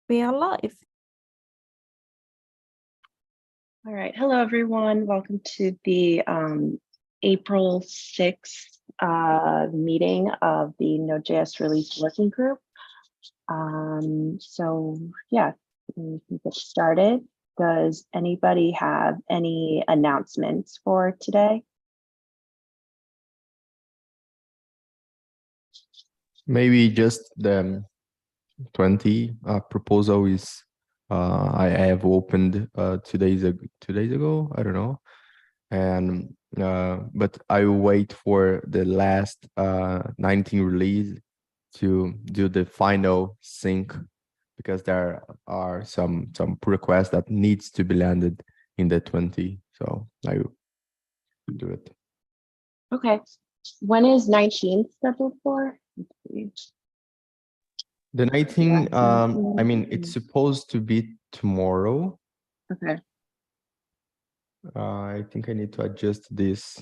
We are live. All right. Hello, everyone. Welcome to the April 6th meeting of the Node.js release working group. So yeah, we can get started. Does anybody have any announcements for today? Maybe just the 20 proposal is I have opened 2 days ago, I don't know, and but I will wait for the last 19 release to do the final sync, because there are some pull requests that needs to be landed in the 20, so I will do it. Okay. When is 19 scheduled for? The 19, I mean, it's supposed to be tomorrow. Okay. I think I need to adjust this.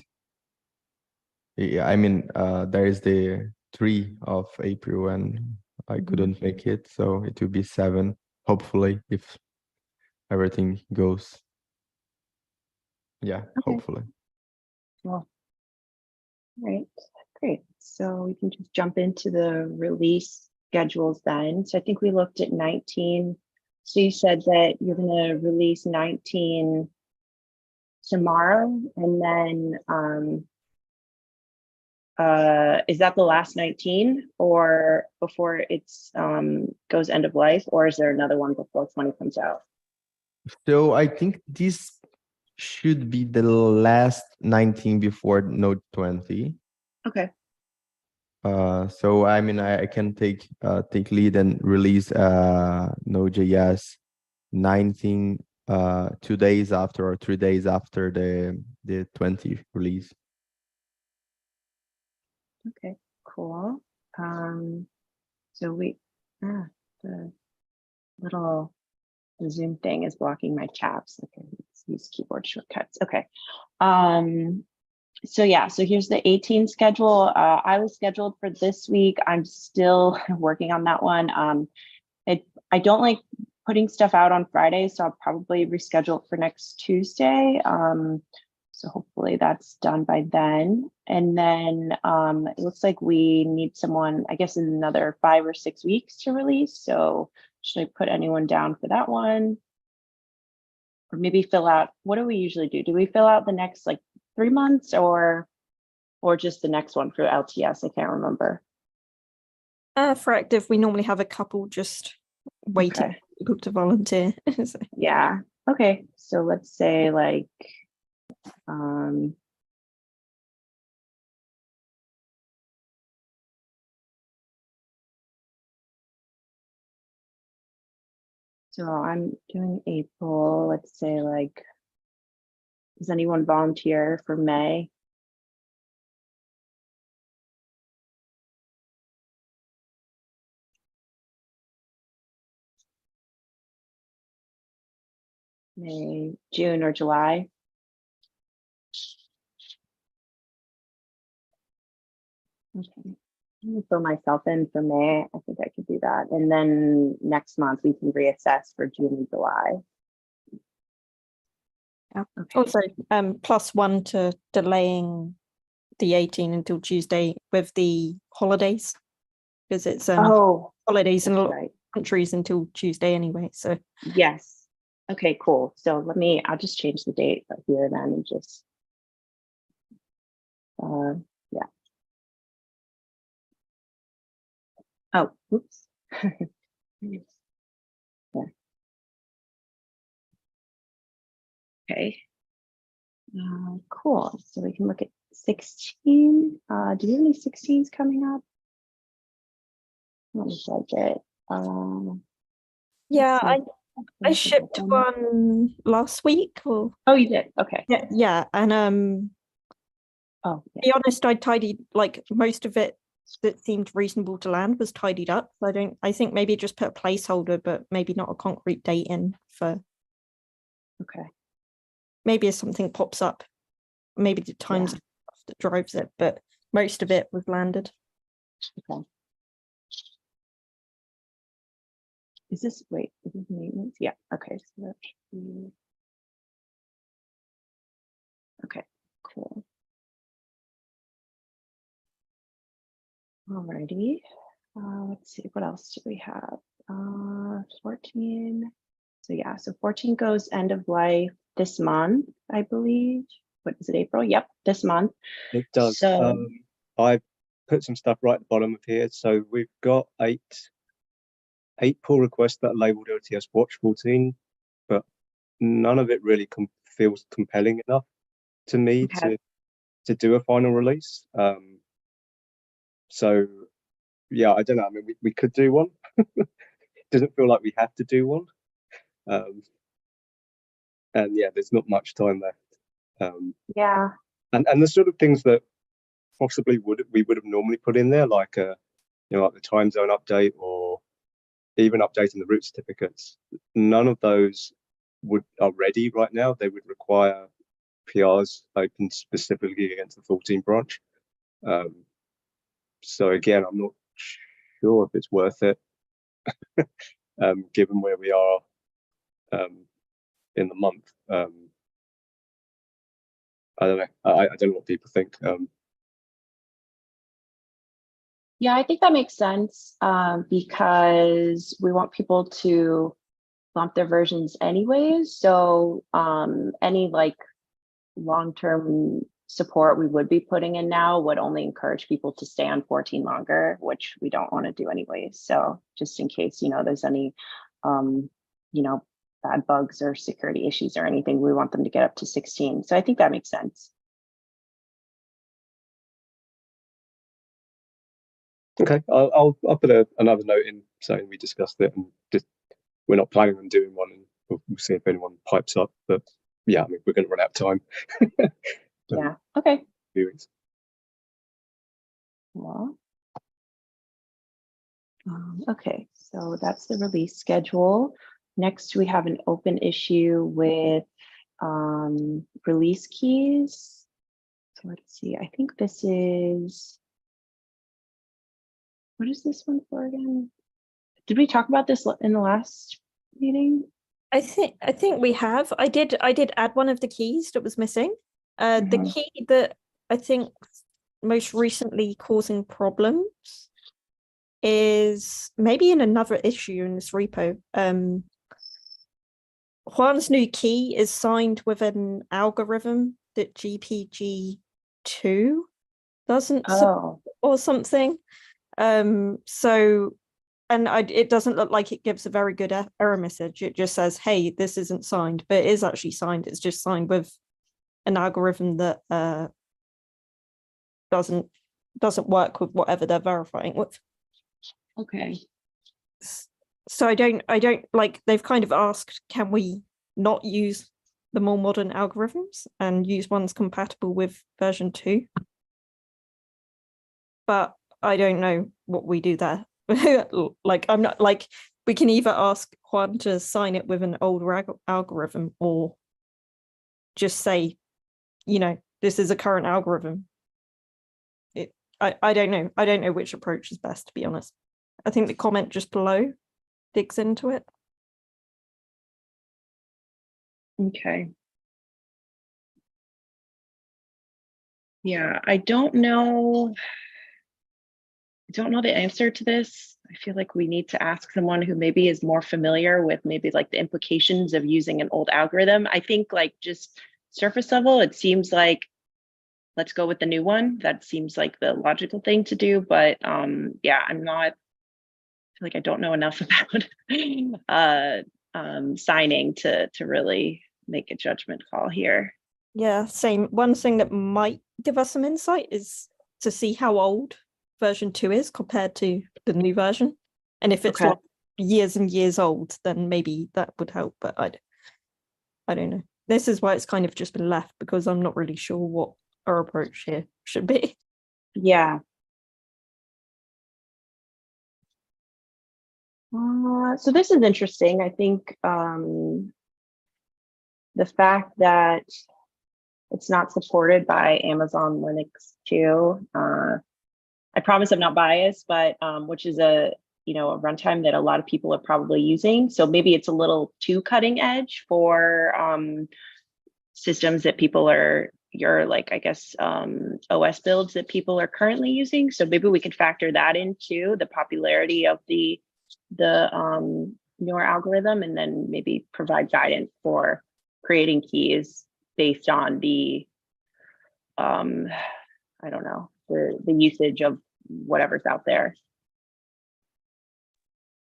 Yeah, I mean, there is the 3 of April and I couldn't make it, so it will be 7, hopefully, if everything goes. Yeah, Okay. hopefully. Well, right, great. So we can just jump into the release schedules then. So I think we looked at 19. So you said that you're going to release 19 tomorrow, and then is that the last 19 or before it's goes end of life, or is there another one before 20 comes out? So I think this should be the last 19 before Node 20. Okay. So I mean, I can take lead and release Node.js 19 2 days after or 3 days after the 20 release. Okay, cool. So the little Zoom thing is blocking my tabs. Okay, let's use keyboard shortcuts. Okay. So yeah, so here's the 18 schedule. I was scheduled for this week. I'm still working on that one. I don't like putting stuff out on Friday, so I'll probably reschedule it for next Tuesday. So hopefully that's done by then. And then it looks like we need someone, I guess, in another 5 or 6 weeks to release. So should I put anyone down for that one? Or maybe fill out, what do we usually do? Do we fill out the next like 3 months or just the next one for LTS? I can't remember. For active, we normally have a couple just waiting for people to volunteer. So. Yeah. Okay. So let's say like so I'm doing April. Let's say like, does anyone volunteer for May? May, June, or July? Okay. I'm gonna fill myself in for May. I think I could do that. And then next month we can reassess for June and July. Yeah. Okay. Also, +1 to delaying the 18 until Tuesday with the holidays, because it's holidays in a lot of countries until Tuesday anyway. So yes. Okay, cool. So I'll just change the date here then and just yeah. Oh, oops. Yeah. Okay. Cool. So we can look at 16. Do you have any 16s coming up? Let me check it. Yeah, I shipped one last week. Or oh, you did? Okay. Yeah, and oh, yeah. to be honest, I tidied like most of it that seemed reasonable to land was tidied up. I think maybe just put a placeholder, but maybe not a concrete date in for. Okay. Maybe if something pops up, maybe the times that drives it, but most of it was landed. Okay. is this, wait, is this maintenance? Yeah, okay, so that should be, okay, cool. Alrighty, let's see, what else do we have? 14. So yeah, so 14 goes end of life this month, I believe. What is it, April? Yep, this month. It does. So I put some stuff right at the bottom of here. So we've got eight pull requests that are labeled LTS Watch 14, but none of it really feels compelling enough to me to do a final release. So yeah, I don't know. I mean, we could do one. It doesn't feel like we have to do one. And yeah, there's not much time left. yeah, and the sort of things that possibly we would have normally put in there, like like the time zone update or even updating the root certificates. None of those are ready right now. They would require PRs open specifically against the 14 branch. So again, I'm not sure if it's worth it, given where we are in the month. I don't know. I don't know what people think. yeah, I think that makes sense because we want people to bump their versions anyways. So any like long-term support we would be putting in now would only encourage people to stay on 14 longer, which we don't want to do anyways. So just in case, there's any, bad bugs or security issues or anything, we want them to get up to 16. So I think that makes sense. Okay, I'll put another note in saying we discussed it and we're not planning on doing one, and we'll see if anyone pipes up. But yeah, I mean, we're going to run out of time. Yeah. Okay. Viewings. Well, okay, so that's the release schedule. Next, we have an open issue with release keys. So let's see, I think this is, what is this one for again? Did we talk about this in the last meeting? I think we have. I did add one of the keys that was missing. The key that I think most recently causing problems is maybe in another issue in this repo. Juan's new key is signed with an algorithm that GPG2 doesn't support or something. So, and it doesn't look like it gives a very good error message. It just says, hey, this isn't signed, but it is actually signed. It's just signed with an algorithm that doesn't work with whatever they're verifying with. Okay. So I don't like, they've kind of asked, can we not use the more modern algorithms and use ones compatible with version 2? But I don't know what we do there. Like, I'm not like, we can either ask Juan to sign it with an older algorithm or just say, this is a current algorithm. I don't know. I don't know which approach is best, to be honest. I think the comment just below digs into it. Okay. Yeah, I don't know the answer to this. I feel like we need to ask someone who maybe is more familiar with maybe like the implications of using an old algorithm. I think like just surface level, it seems like let's go with the new one. That seems like the logical thing to do. But yeah, I feel like I don't know enough about signing to really make a judgment call here. Yeah, same. One thing that might give us some insight is to see how old version 2 is compared to the new version. And if it's like years and years old, then maybe that would help. But I don't know. This is why it's kind of just been left, because I'm not really sure what our approach here should be. Yeah. So this is interesting. I think the fact that it's not supported by Amazon Linux too. I promise I'm not biased, but which is a a runtime that a lot of people are probably using. So maybe it's a little too cutting edge for systems that people are, OS builds that people are currently using. So maybe we can factor that into the popularity of the newer algorithm, and then maybe provide guidance for creating keys based on the I don't know, the usage of whatever's out there.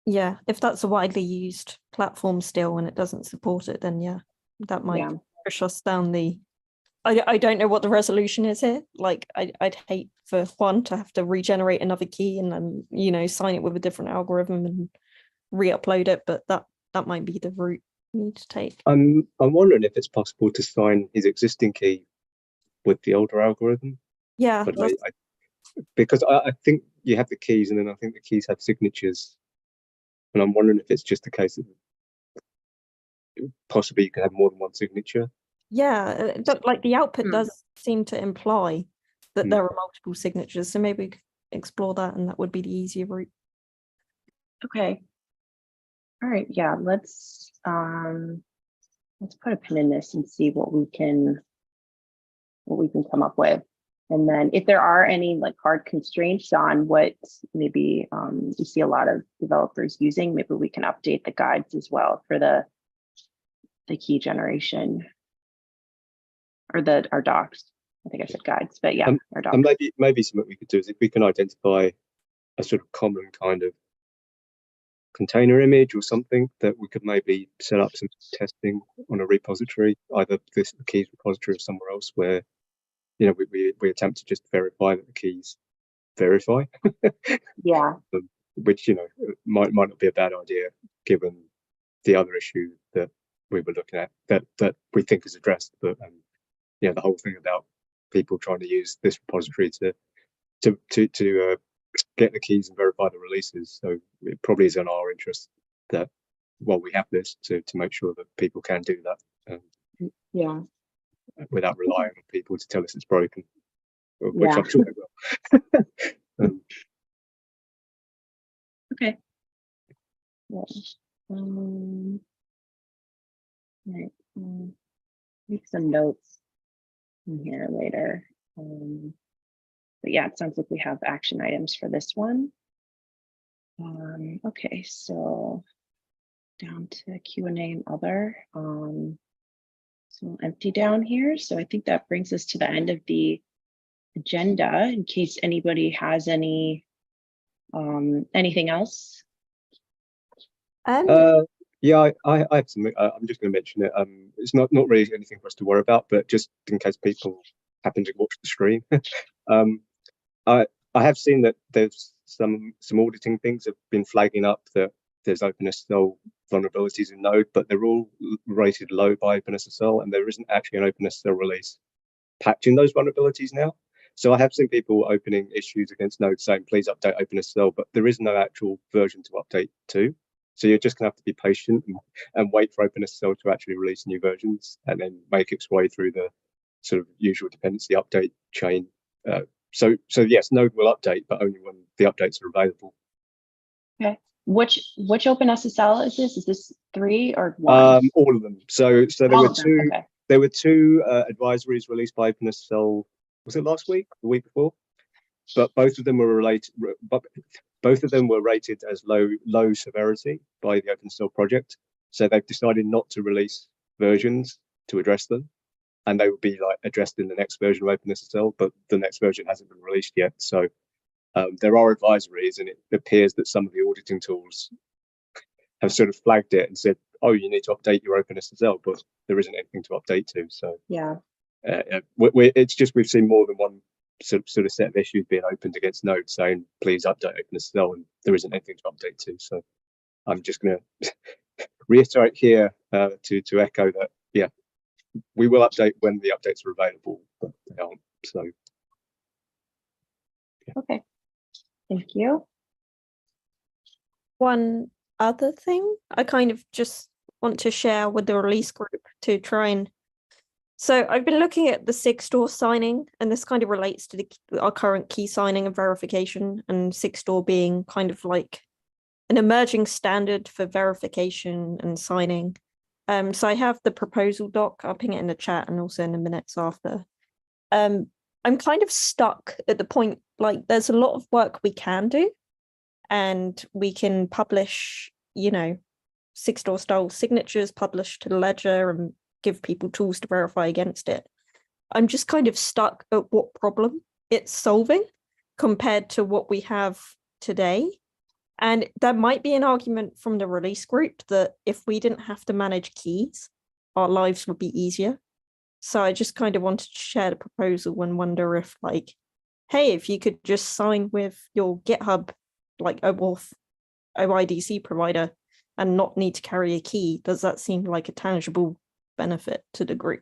Yeah, if that's a widely used platform still and it doesn't support it, then yeah, that might push us down the. I don't know what the resolution is here. Like I'd hate for Juan to have to regenerate another key and then sign it with a different algorithm and re-upload it, but that might be the route we need to take. I'm wondering if it's possible to sign his existing key with the older algorithm. Yeah, but because I think you have the keys, and then I think the keys have signatures, and I'm wondering if it's just a case of possibly you can have more than one signature. Yeah, but like the output does seem to imply that there are multiple signatures, so maybe we could explore that, and that would be the easier route. Okay. All right. Yeah. Let's put a pin in this and see what we can come up with. And then if there are any like hard constraints on what maybe you see a lot of developers using, maybe we can update the guides as well for the key generation, or our docs. I think I said guides, but yeah, our docs. And maybe something we could do is if we can identify a sort of common kind of container image or something that we could maybe set up some testing on a repository, either this keys repository or somewhere else, where we attempt to just verify that the keys verify. Yeah. Which might not be a bad idea given the other issue that we were looking at that we think is addressed, but the whole thing about people trying to use this repository to get the keys and verify the releases. So it probably is in our interest that we have this to make sure that people can do that. Without relying on people to tell us it's broken, which I'm sure they will. Okay. Right. Make some notes in here later. But yeah, it sounds like we have action items for this one. Okay, so down to Q&A and other. So empty down here. So I think that brings us to the end of the agenda, in case anybody has any anything else. Yeah, I have something. I'm just going to mention it. It's not really anything for us to worry about, but just in case people happen to watch the stream, I have seen that there's some auditing things have been flagging up that there's OpenSSL vulnerabilities in Node, but they're all rated low by OpenSSL, and there isn't actually an OpenSSL release patching those vulnerabilities now. So I have seen people opening issues against Node saying, please update OpenSSL, but there is no actual version to update to. So you're just going to have to be patient and wait for OpenSSL to actually release new versions and then make its way through the sort of usual dependency update chain. So yes, Node will update, but only when the updates are available. Okay. Which OpenSSL is this? Is this 3 or 1? All of them. So there were two. Okay. There were two advisories released by OpenSSL. Was it last week? The week before? But both of them were related. Both of them were rated as low severity by the OpenSSL project. So they've decided not to release versions to address them, and they will be addressed in the next version of OpenSSL. But the next version hasn't been released yet. So there are advisories, and it appears that some of the auditing tools have sort of flagged it and said, "Oh, you need to update your OpenSSL," but there isn't anything to update to. So yeah, it's just we've seen more than one sort of set of issues being opened against Node saying, "Please update OpenSSL," and there isn't anything to update to. So I'm just going to reiterate here to echo that, yeah, we will update when the updates are available, but they aren't. So yeah. Okay, thank you. One other thing I kind of just want to share with the release group to try and. So I've been looking at the SIG-Store signing, and this kind of relates to our current key signing and verification, and SIG-Store being kind of like an emerging standard for verification and signing. So I have the proposal doc. I'll ping it in the chat and also in the minutes after. I'm kind of stuck at the point, like there's a lot of work we can do, and we can publish, you know, Sigstore style signatures published to the ledger and give people tools to verify against it. I'm just kind of stuck at what problem it's solving compared to what we have today. And there might be an argument from the release group that if we didn't have to manage keys, our lives would be easier. So I just kind of wanted to share the proposal and wonder if, like, hey, if you could just sign with your GitHub, like OAuth OIDC provider, and not need to carry a key, does that seem like a tangible benefit to the group?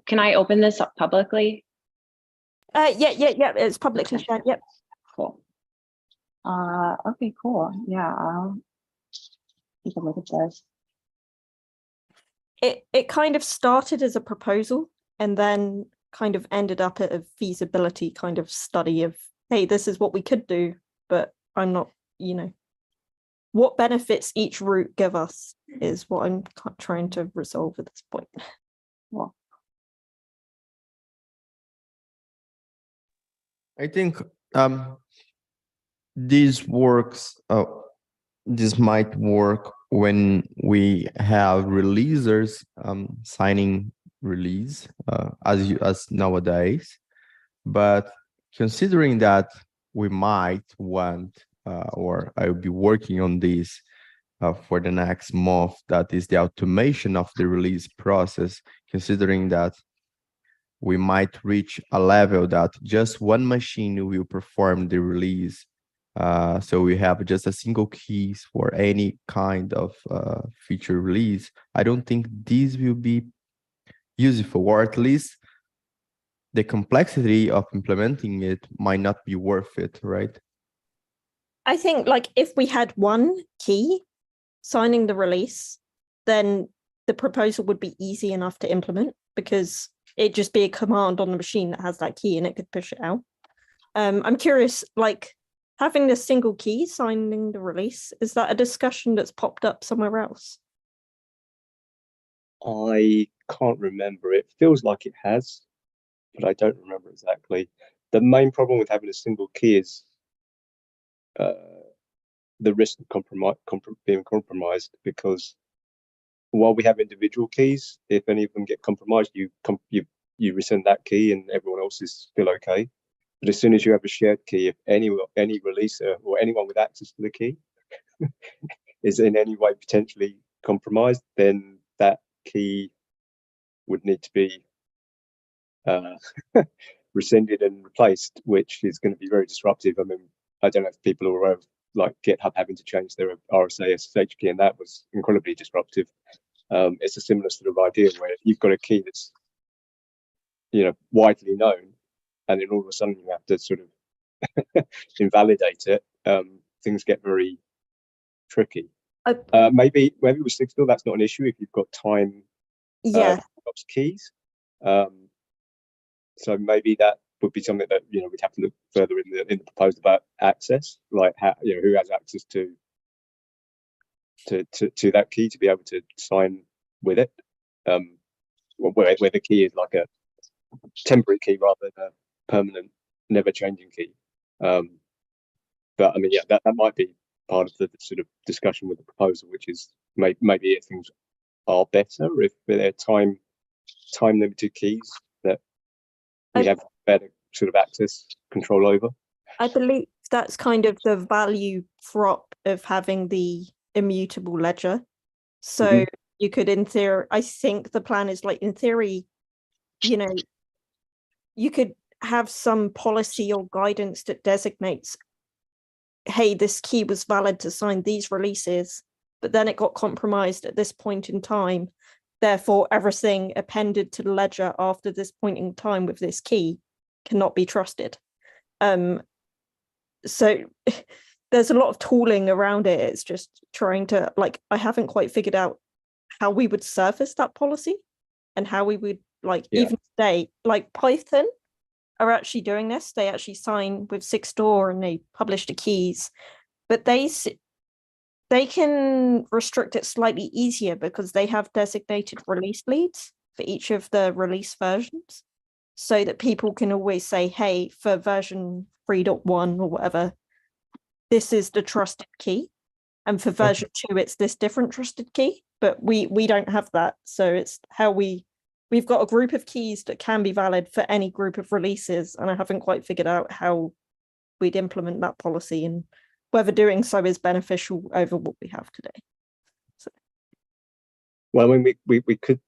Can I open this up publicly? Yeah. It's publicly shared. Yep. Cool. Okay, cool. Yeah, I'll take a look at this. It kind of started as a proposal and then kind of ended up at a feasibility kind of study of, hey, this is what we could do, but I'm not, you know, what benefits each route give us is what I'm trying to resolve at this point. Well, I think this works. This might work when we have releasers signing release as nowadays. But considering that we might want, or I will be working on this for the next month, that is the automation of the release process, considering that we might reach a level that just one machine will perform the release. So we have just a single keys for any kind of feature release. I don't think this will be useful, or at least the complexity of implementing it might not be worth it, right? I think, like, if we had one key signing the release, then the proposal would be easy enough to implement because it'd just be a command on the machine that has that key and it could push it out. I'm curious, like, having the single key signing the release, is that a discussion that's popped up somewhere else? I can't remember. It feels like it has, but I don't remember exactly. The main problem with having a single key is the risk of being compromised, because while we have individual keys, if any of them get compromised, you rescind that key and everyone else is still okay. But as soon as you have a shared key, if any releaser or anyone with access to the key is in any way potentially compromised, then that key would need to be rescinded and replaced, which is going to be very disruptive. I mean, I don't know if people are aware of, like, GitHub having to change their RSA SSH key, and that was incredibly disruptive. It's a similar sort of idea where you've got a key that's, you know, widely known, and then all of a sudden you have to sort of invalidate it. Things get very tricky. Maybe with Sigstore that's not an issue if you've got time keys. So maybe that would be something that, you know, we'd have to look further in the proposal about access, like how, you know, who has access to that key to be able to sign with it, where the key is like a temporary key rather than a permanent, never changing key. But I mean, yeah, that might be part of the sort of discussion with the proposal, which is maybe if things are better, if they're time limited keys that we have better sort of access control over. I believe that's kind of the value prop of having the immutable ledger. So you could, in theory, I think the plan is, like, in theory, you know, you could have some policy or guidance that designates, hey, this key was valid to sign these releases, but then it got compromised at this point in time. Therefore, everything appended to the ledger after this point in time with this key cannot be trusted. So there's a lot of tooling around it. It's just trying to, like, I haven't quite figured out how we would surface that policy and how we would, like, even today, like Python, are actually doing this. They actually sign with Sigstore and they publish the keys, but they can restrict it slightly easier because they have designated release leads for each of the release versions, so that people can always say, hey, for version 3.1 or whatever, this is the trusted key. And for version 2, it's this different trusted key. But we don't have that. So it's how we've got a group of keys that can be valid for any group of releases. And I haven't quite figured out how we'd implement that policy and whether doing so is beneficial over what we have today. So. Well, I mean, we could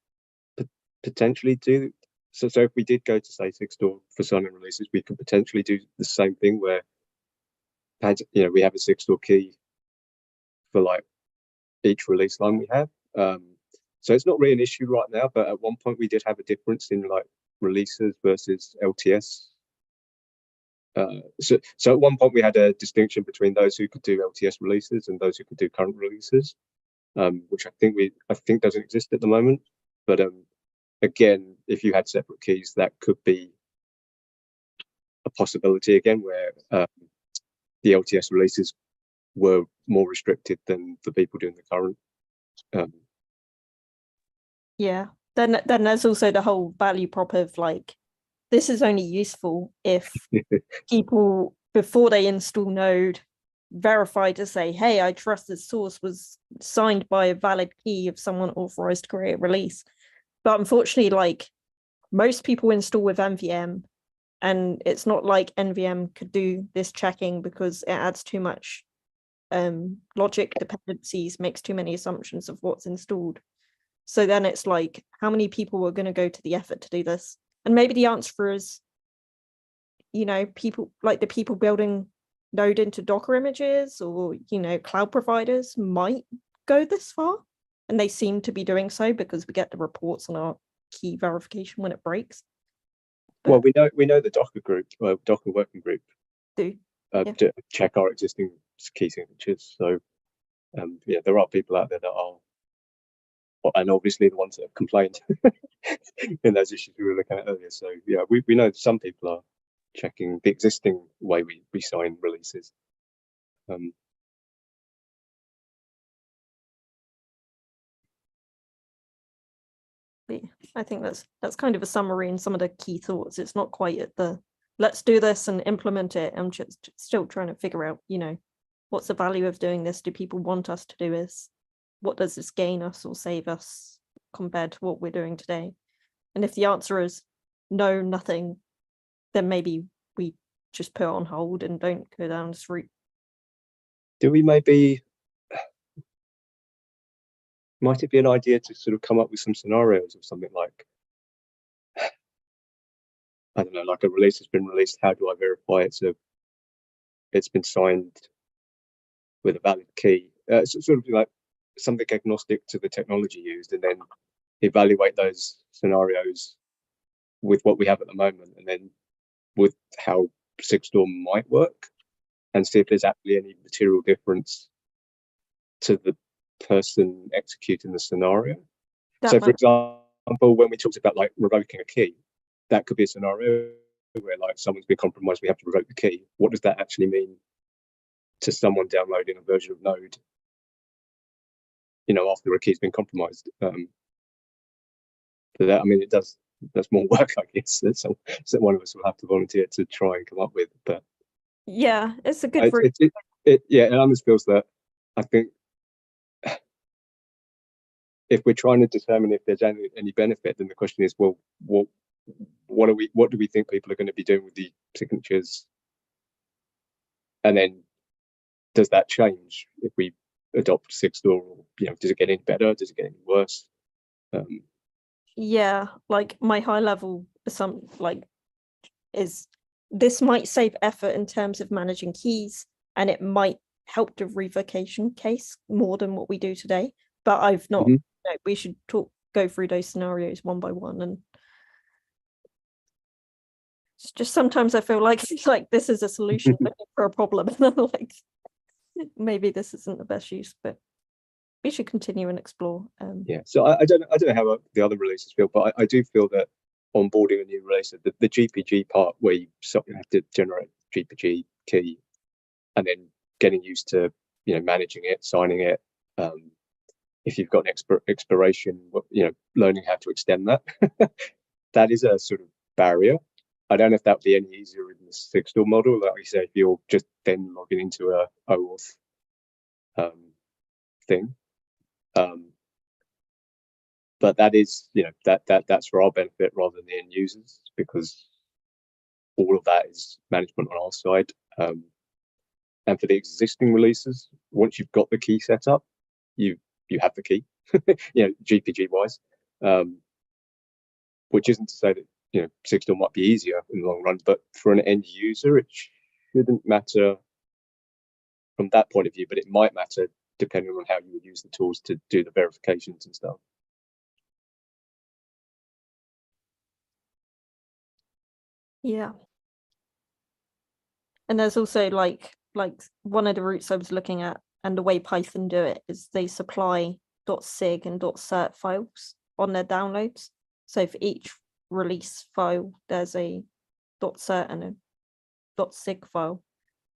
potentially do so if we did go to say Sigstore for signing releases, we could potentially do the same thing where we have a Sigstore key for like each release line we have. So it's not really an issue right now, but at one point we did have a difference in like releases versus LTS. So at one point we had a distinction between those who could do LTS releases and those who could do current releases, which I think doesn't exist at the moment. But again, if you had separate keys, that could be a possibility again, where the LTS releases were more restricted than the people doing the current. Yeah, then there's also the whole value prop of like, this is only useful if people, before they install Node, verify to say, hey, I trust this source was signed by a valid key of someone authorized to create a release. But unfortunately, like, most people install with NVM, and it's not like NVM could do this checking because it adds too much logic dependencies, makes too many assumptions of what's installed. So then it's like, how many people are going to go to the effort to do this? And maybe the answer is, people like the people building Node into Docker images or, cloud providers might go this far. And they seem to be doing so because we get the reports on our key verification when it breaks. Well, we know the Docker group, Docker working group, to check our existing key signatures. So there are people out there that are, and obviously the ones that have complained in those issues we were looking at earlier. So yeah, we know some people are checking the existing way we sign releases. I think that's kind of a summary and some of the key thoughts. It's not quite at the let's do this and implement it. I'm just still trying to figure out, what's the value of doing this? Do people want us to do this? What does this gain us or save us compared to what we're doing today? And if the answer is no, nothing, then maybe we just put it on hold and don't go down this route. Do we might it be an idea to sort of come up with some scenarios of something like, I don't know, like a release has been released, how do I verify it's been signed with a valid key? So sort of like something agnostic to the technology used, and then evaluate those scenarios with what we have at the moment, and then with how Sigstore might work, and see if there's actually any material difference to the person executing the scenario. So for example, when we talked about like revoking a key, that could be a scenario where like someone's been compromised, we have to revoke the key. What does that actually mean to someone downloading a version of Node, after a key's been compromised? For that, I mean, that's more work, I guess. So one of us will have to volunteer to try and come up with. But yeah, it's a good. It almost feels that I think if we're trying to determine if there's any benefit, then the question is, well, what do we think people are going to be doing with the signatures? And then does that change if we adopt Sigstore, or does it get any better? Does it get any worse? Yeah, like my high level is this might save effort in terms of managing keys, and it might help the revocation case more than what we do today. But I've not. We should go through those scenarios one by one, and it's just sometimes I feel like it's like this is a solution for a problem, and I'm like, maybe this isn't the best use, but we should continue and explore. So I don't know how the other releases feel, but I do feel that onboarding a new release, the GPG part where you have to generate GPG key and then getting used to, managing it, signing it. If you've got an expiration, learning how to extend that, that is a sort of barrier. I don't know if that would be any easier in the 6-door model. Like you say, if you're just then logging into a OAuth thing. But that is, that's for our benefit rather than the end users, because all of that is management on our side. And for the existing releases, once you've got the key set up, you have the key, GPG wise, which isn't to say that 6-door might be easier in the long run, but for an end user, it shouldn't matter from that point of view, but it might matter depending on how you would use the tools to do the verifications and stuff. Yeah. And there's also like one of the routes I was looking at, and the way Python do it is they supply .sig and .cert files on their downloads. So for each release file, there's a .cert and a .sig file.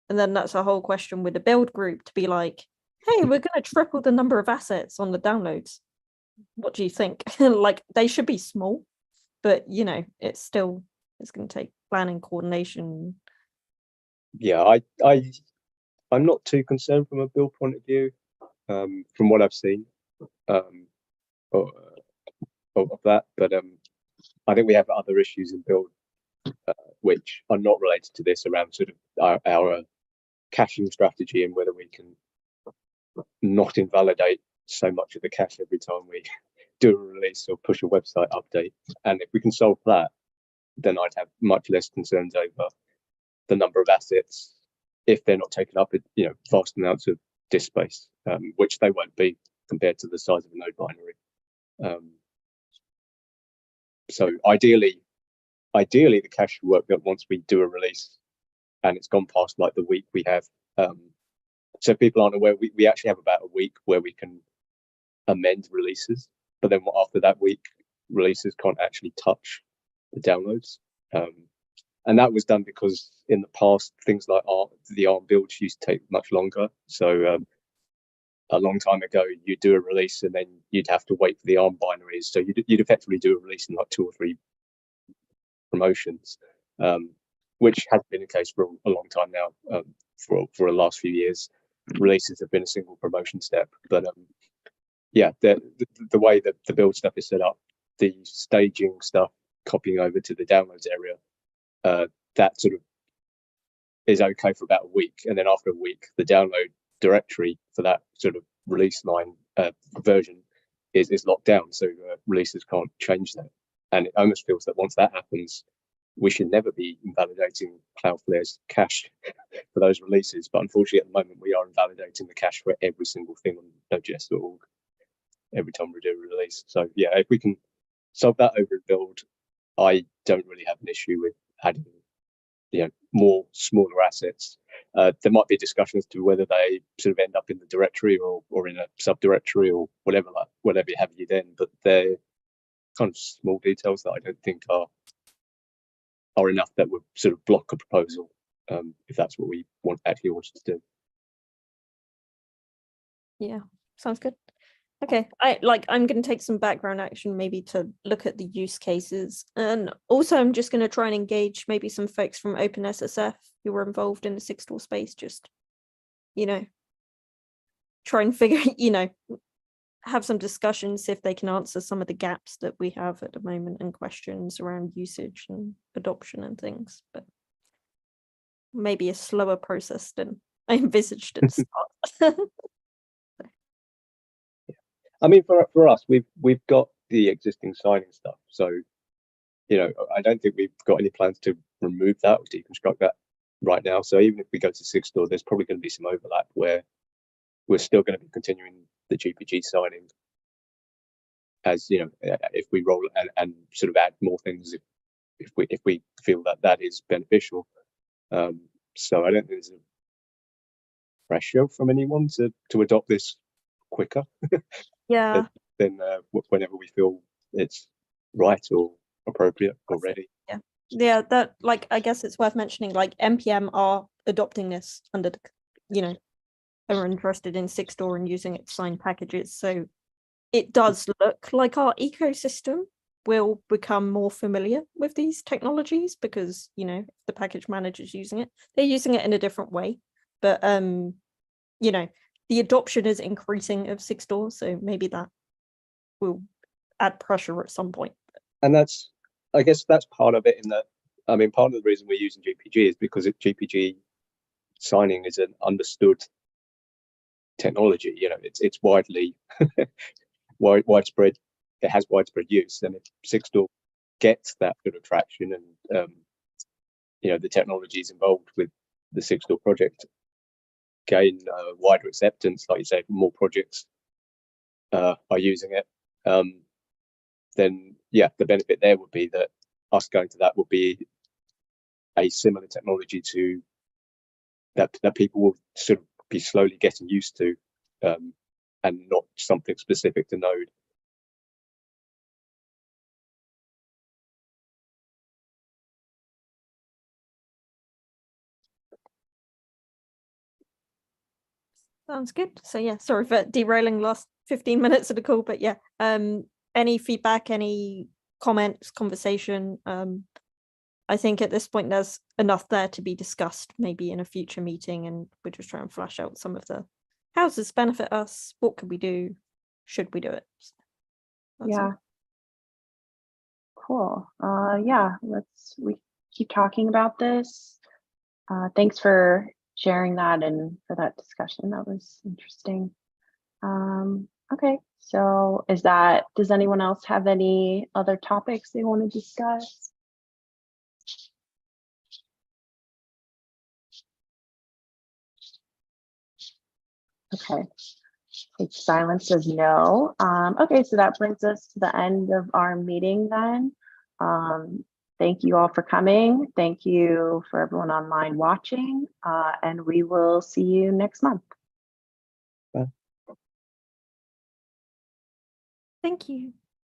And then that's a whole question with the build group to be like, hey, we're going to triple the number of assets on the downloads. What do you think? Like, they should be small, but it's going to take planning, coordination. Yeah, I'm not too concerned from a build point of view, from what I've seen of that. But I think we have other issues in build which are not related to this, around sort of our caching strategy and whether we can not invalidate so much of the cache every time we do a release or push a website update. And if we can solve that, then I'd have much less concerns over the number of assets if they're not taken up with vast amounts of disk space, which they won't be compared to the size of a node binary. So ideally the cache should work that once we do a release and it's gone past like the week we have. So people aren't aware, we actually have about a week where we can amend releases, but then after that week, releases can't actually touch the downloads. And that was done because in the past, things like the ARM builds used to take much longer. So a long time ago, you'd do a release and then you'd have to wait for the ARM binaries. So you'd effectively do a release in like 2 or 3 promotions, which has been the case for a long time now. For the last few years, releases have been a single promotion step. But yeah, the way that the build stuff is set up, the staging stuff, copying over to the downloads area, that sort of is okay for about a week, and then after a week, the download directory for that sort of release line version is locked down, so releases can't change that. And it almost feels that once that happens, we should never be invalidating Cloudflare's cache for those releases. But unfortunately, at the moment, we are invalidating the cache for every single thing on Node.js.org every time we do a release. So yeah, if we can solve that over a build, I don't really have an issue with adding more smaller assets. There might be discussions to whether they sort of end up in the directory or in a subdirectory or whatever you have you then, but they're kind of small details that I don't think are enough that would sort of block a proposal, if that's what we actually wanted to do. Yeah, sounds good. Okay, I'm going to take some background action maybe to look at the use cases, and also I'm just going to try and engage maybe some folks from OpenSSF who were involved in the 6-door space, just try and figure have some discussions, see if they can answer some of the gaps that we have at the moment and questions around usage and adoption and things, but maybe a slower process than I envisaged at the start. I mean, for us, we've got the existing signing stuff, so I don't think we've got any plans to remove that or deconstruct that right now. So even if we go to 6-door, there's probably going to be some overlap where we're still going to be continuing the GPG signing, as if we roll and sort of add more things if we feel that is beneficial. So I don't think there's a pressure from anyone to adopt this quicker. Yeah. Then whenever we feel it's right or appropriate already. Yeah, that, like, I guess it's worth mentioning, like NPM are adopting this under the, are interested in Sigstore and using it to sign packages. So it does look like our ecosystem will become more familiar with these technologies because, if the package manager's using it, they're using it in a different way. But, the adoption is increasing of Sigstore, so maybe that will add pressure at some point. And I guess that's part of it in that, part of the reason we're using GPG is because GPG signing is an understood technology. It's widely widespread. It has widespread use, and if Sigstore gets that good of traction, and the technologies involved with the Sigstore project gain wider acceptance, like you say, more projects are using it, then the benefit there would be that us going to that would be a similar technology to that people will sort of be slowly getting used to, and not something specific to Node. Sounds good. So yeah, sorry for derailing last 15 minutes of the call, but yeah, any feedback, any comments, conversation? I think at this point there's enough there to be discussed, maybe in a future meeting, and we're just trying to flash out some of the how does this benefit us? What could we do? Should we do it? Yeah. Cool. We keep talking about this. Thanks for sharing that and for that discussion. That was interesting. Okay, so does anyone else have any other topics they want to discuss? Okay, silence says no. Okay, so that brings us to the end of our meeting then. Thank you all for coming. Thank you for everyone online watching, and we will see you next month. Thank you.